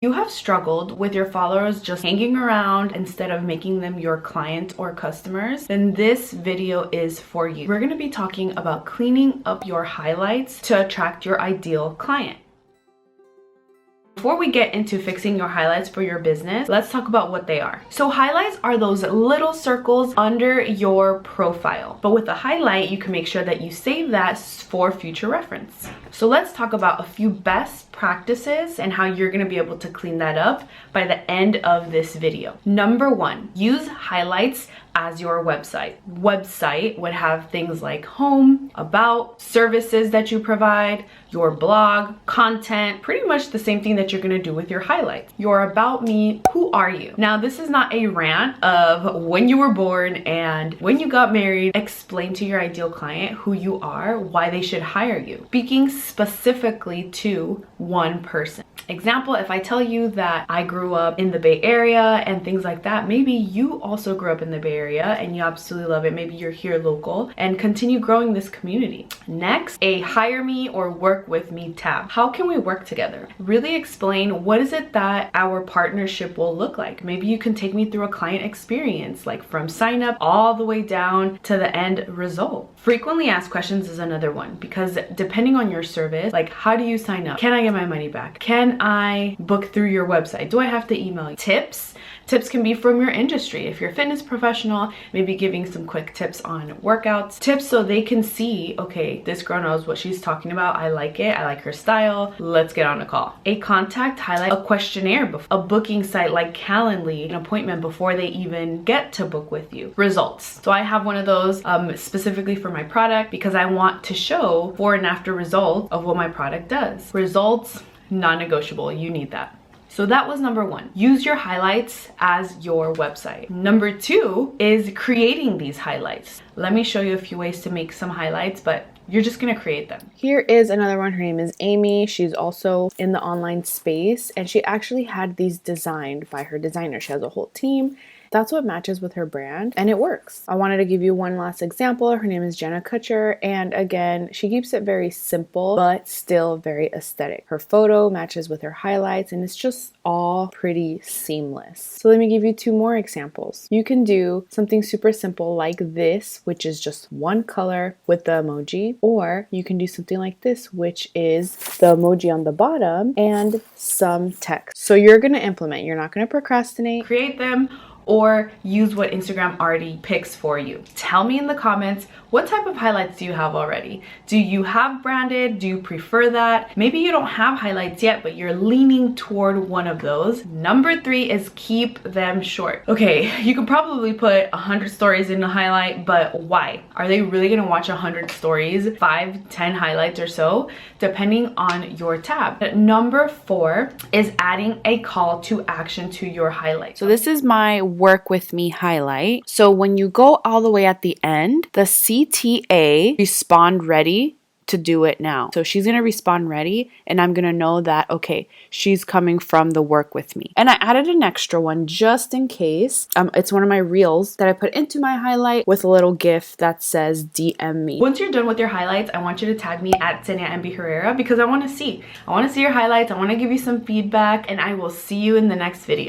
You have struggled with your followers just hanging around instead of making them your client or customers, then this video is for you. We're going to be talking about cleaning up your highlights to attract your ideal client. Before we get into fixing your highlights for your business, let's talk about what they are. So highlights are those little circles under your profile. But with a highlight, you can make sure that you save that for future reference. So let's talk about a few best practices and how you're going to be able to clean that up by the end of this video. Number one, use highlights as your website. Website would have things like home, about, services that you provide, your blog, content, pretty much the same thing that you're gonna do with your highlights. Your about me, who are you? Now, this is not a rant of when you were born and when you got married. Explain to your ideal client who you are, why they should hire you. Speaking specifically to one person. Example, if I tell you that I grew up in the Bay Area and things like that, maybe you also grew up in the Bay Area and you absolutely love it. Maybe you're here local and continue growing this community. Next, a hire me or work with me tab. How can we work together? Really explain what is it that our partnership will look like. Maybe you can take me through a client experience, like from sign up all the way down to the end result. Frequently asked questions is another one, because depending on your service, like how do you sign up? Can I get my money back? Can I book through your website? Do I have to email you? Tips can be from your industry. If you're a fitness professional, maybe giving some quick tips on workouts. Tips so they can see, okay, this girl knows what she's talking about. I like it. I like her style. Let's get on a call. A contact highlight, a questionnaire, a booking site like Calendly, an appointment before they even get to book with you. Results. So I have one of those specifically for my product because I want to show before and after results of what my product does. Results, non-negotiable. You need that. So that was number one. Use your highlights as your website. Number two is creating these highlights. Let me show you a few ways to make some highlights, but you're just gonna create them. Here is another one. Her name is Amy. She's also in the online space, and she actually had these designed by her designer. She has a whole team. That's what matches with her brand, and it works. I wanted to give you one last example. Her name is Jenna Kutcher, and again, she keeps it very simple, but still very aesthetic. Her photo matches with her highlights, and it's just all pretty seamless. So let me give you two more examples. You can do something super simple like this, which is just one color with the emoji, or you can do something like this, which is the emoji on the bottom and some text. So you're gonna implement, you're not gonna procrastinate. Create them, or use what Instagram already picks for you. Tell me in the comments, what type of highlights do you have already? Do you have branded? Do you prefer that? Maybe you don't have highlights yet, but you're leaning toward one of those. Number three is keep them short. Okay, you could probably put 100 stories in a highlight, but why? Are they really gonna watch 100 stories, 5, 10 highlights or so, depending on your tab? Number four is adding a call to action to your highlight. So this is my work with me highlight. So when you go all the way at the end, the CTA, respond ready to do it now. So she's gonna respond ready, and I'm gonna know that, okay, she's coming from the work with me. And I added an extra one just in case. It's one of my reels that I put into my highlight with a little GIF that says DM me. Once you're done with your highlights, I want you to tag me at Tania MB Herrera because I wanna see your highlights. I wanna give you some feedback, and I will see you in the next video.